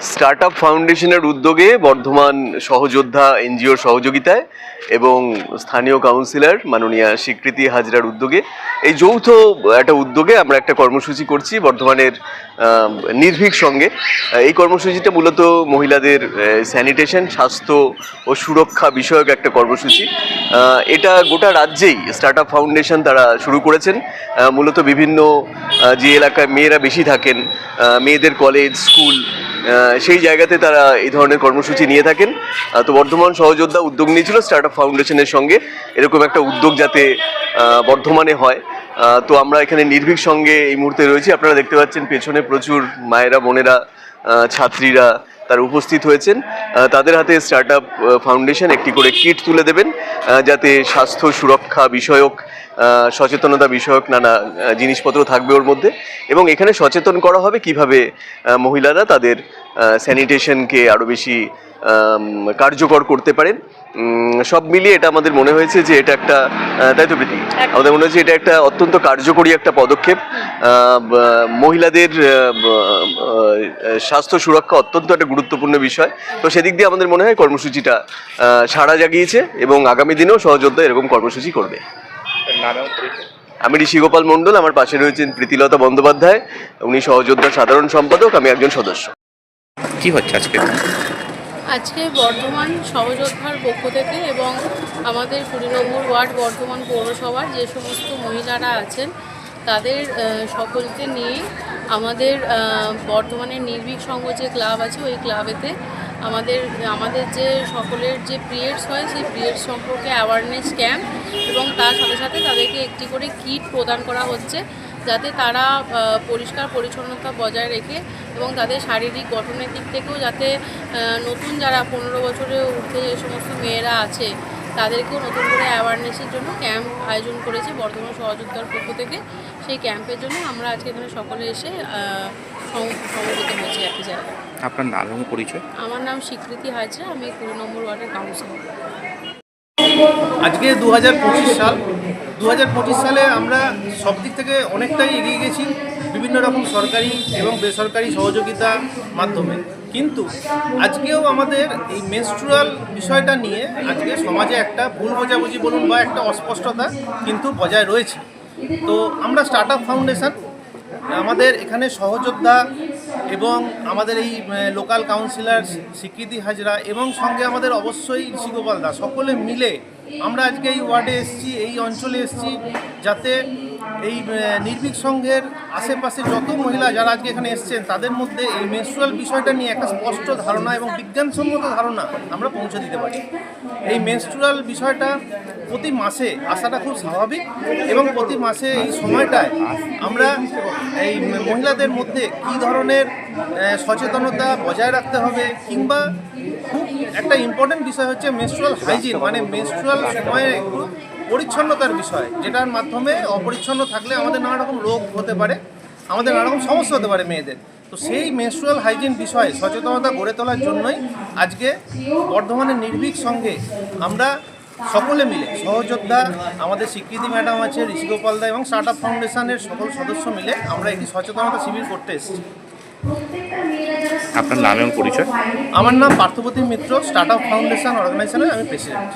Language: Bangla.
স্টার্টআপ ফাউন্ডেশনের উদ্যোগে বর্ধমান সহযোদ্ধা এনজিওর সহযোগিতায় এবং স্থানীয় কাউন্সিলর মাননীয়া স্বীকৃতি হাজরার উদ্যোগে এই যৌথ একটা উদ্যোগে আমরা একটা কর্মসূচি করছি বর্ধমানের নির্ভীক সঙ্গে। এই কর্মসূচিটা মূলত মহিলাদের স্যানিটেশন, স্বাস্থ্য ও সুরক্ষা বিষয়ক একটা কর্মসূচি। এটা গোটা রাজ্যেই স্টার্টআপ ফাউন্ডেশন তারা শুরু করেছেন। মূলত বিভিন্ন যে এলাকায় মেয়েরা বেশি থাকেন, মেয়েদের কলেজ, স্কুল, সেই জায়গাতে তারা এই ধরনের কর্মসূচি নিয়ে থাকেন। তো বর্ধমান সহযোদ্ধা উদ্যোগ নিয়েছিল স্টার্টআপ ফাউন্ডেশনের সঙ্গে এরকম একটা উদ্যোগ যাতে বর্ধমানে হয়। তো আমরা এখানে নির্ভীক সঙ্গে এই মুহূর্তে রয়েছি। আপনারা দেখতে পাচ্ছেন পেছনে প্রচুর মায়েরা, বোনেরা, ছাত্রীরা তারা উপস্থিত হয়েছেন। তাদের হাতে স্টার্টআপ ফাউন্ডেশন একটি করে কিট তুলে দেবেন যাতে স্বাস্থ্য সুরক্ষা বিষয়ক, সচেতনতা বিষয়ক নানা জিনিসপত্র থাকবে ওর মধ্যে, এবং এখানে সচেতন করা হবে কিভাবে মহিলারা তাদের স্যানিটেশনকে আরও বেশি কার্যকর করতে পারেন। সব মিলিয়ে এটা আমাদের মনে হয়েছে যে এটা একটা, তাই তো প্রীতি, আমাদের মনে হয়েছে এটা একটা অত্যন্ত কার্যকরী একটা পদক্ষেপ। মহিলাদের স্বাস্থ্য সুরক্ষা অত্যন্ত একটা গুরুত্বপূর্ণ বিষয়। তো সেদিক দিয়ে আমাদের মনে হয় কর্মসূচিটা সাড়া জাগিয়েছে এবং আগামী দিনেও সহযোদ্ধা এরকম কর্মসূচি করবে। আমি ঋষি গোপাল মণ্ডল, আমার পাশে রয়েছেন প্রীতিলতা বন্দ্যোপাধ্যায়, উনি সহযোদ্ধার সাধারণ সম্পাদক, আমি একজন সদস্য। কি হচ্ছে আজকে বর্ধমান সহযোদ্ধার পক্ষ থেকে এবং আমাদের 20 নম্বর ওয়ার্ড বর্ধমান পৌরসভার যে সমস্ত মহিলারা আছেন তাদের সকলকে নিয়ে আমাদের বর্ধমানের নির্ভীক সংঘ যে ক্লাব আছে ওই ক্লাবেতে আমাদের যে সকলের যে পিরিয়ডস হয় সেই পিরিয়ডস সম্পর্কে অ্যাওয়ারনেস ক্যাম্প এবং তার সাথে সাথে তাদেরকে একটি করে কিট প্রদান করা হচ্ছে যাতে তারা পরিষ্কার পরিচ্ছন্নতা বজায় রেখে এবং তাদের শারীরিক গঠনের দিক থেকেও যাতে নতুন যারা 15 বছরের ঊর্ধ্বে যে সমস্ত মেয়েরা আছে তাদেরকেও নতুন করে অ্যাওয়ারনেসের জন্য ক্যাম্প আয়োজন করেছে বর্ধমান সহযোদ্ধার পক্ষ থেকে। সেই ক্যাম্পের জন্য আমরা আজকে এখানে সকলে এসে সমবেত হয়েছি একই জায়গায়। আপনার নাম এবং পরিচয়? আমার নাম স্বীকৃতি হাজরা, আমি 20 নম্বর ওয়ার্ডের কাউন্সিলর। আজকে 2025 সাল। 2025 সালে আমরা সব দিক থেকে অনেকটাই এগিয়ে গেছি বিভিন্ন রকম সরকারি এবং বেসরকারি সহযোগিতার মাধ্যমে, কিন্তু আজকেও আমাদের এই মেনস্ট্রুয়াল বিষয়টা নিয়ে আজকে সমাজে একটা ভুল বোঝাবুঝি বলুন বা একটা অস্পষ্টতা কিন্তু বজায় রয়েছে। তো আমরা স্টার্টআপ ফাউন্ডেশন, আমাদের এখানে সহযোদ্ধা এবং আমাদের এই লোকাল কাউন্সিলর স্বীকৃতি হাজরা এবং সঙ্গে আমাদের অবশ্যই ঋষি গোপাল দা, সকলে মিলে আমরা আজকে এই ওয়ার্ডে এসেছি, এই অঞ্চলে এসেছি যাতে এই নির্ভীক সংঘের আশেপাশে যত মহিলা যারা আজকে এখানে এসেছেন তাদের মধ্যে এই মেনস্ট্রুয়াল বিষয়টা নিয়ে একটা স্পষ্ট ধারণা এবং বিজ্ঞানসম্মত ধারণা আমরা পৌঁছে দিতে পারি। এই মেনস্ট্রুয়াল বিষয়টা প্রতি মাসে আসাটা খুব স্বাভাবিক এবং প্রতি মাসে এই সময়টায় আমরা এই মহিলাদের মধ্যে কী ধরনের সচেতনতা বজায় রাখতে হবে, কিংবা খুব একটা ইম্পর্টেন্ট বিষয় হচ্ছে মেনস্ট্রুয়াল হাইজিন, মানে মেনস্ট্রুয়াল সময়ে একটু পরিচ্ছন্নতার বিষয়, যেটার মাধ্যমে অপরিচ্ছন্ন থাকলে আমাদের নানা রকম রোগ হতে পারে, আমাদের নানা রকম সমস্যা হতে পারে মেয়েদের। তো সেই মেনস্ট্রুয়াল হাইজিন বিষয়ে সচেতনতা গড়ে তোলার জন্যই আজকে বর্ধমানের নির্ভীক সঙ্গে আমরা সকলে মিলে সহযোদ্ধা, আমাদের স্বীকৃতি ম্যাডাম আছে, ঋষি গোপাল দা এবং স্টার্টআপ ফাউন্ডেশনের সকল সদস্য মিলে আমরা একটি সচেতনতা শিবির করতে এসেছি। আপনার নাম এবং পরিচয়? আমার নাম পার্থপ্রতিম মিত্র, স্টার্টআপ ফাউন্ডেশন অর্গানাইজেশনের আমি প্রেসিডেন্ট।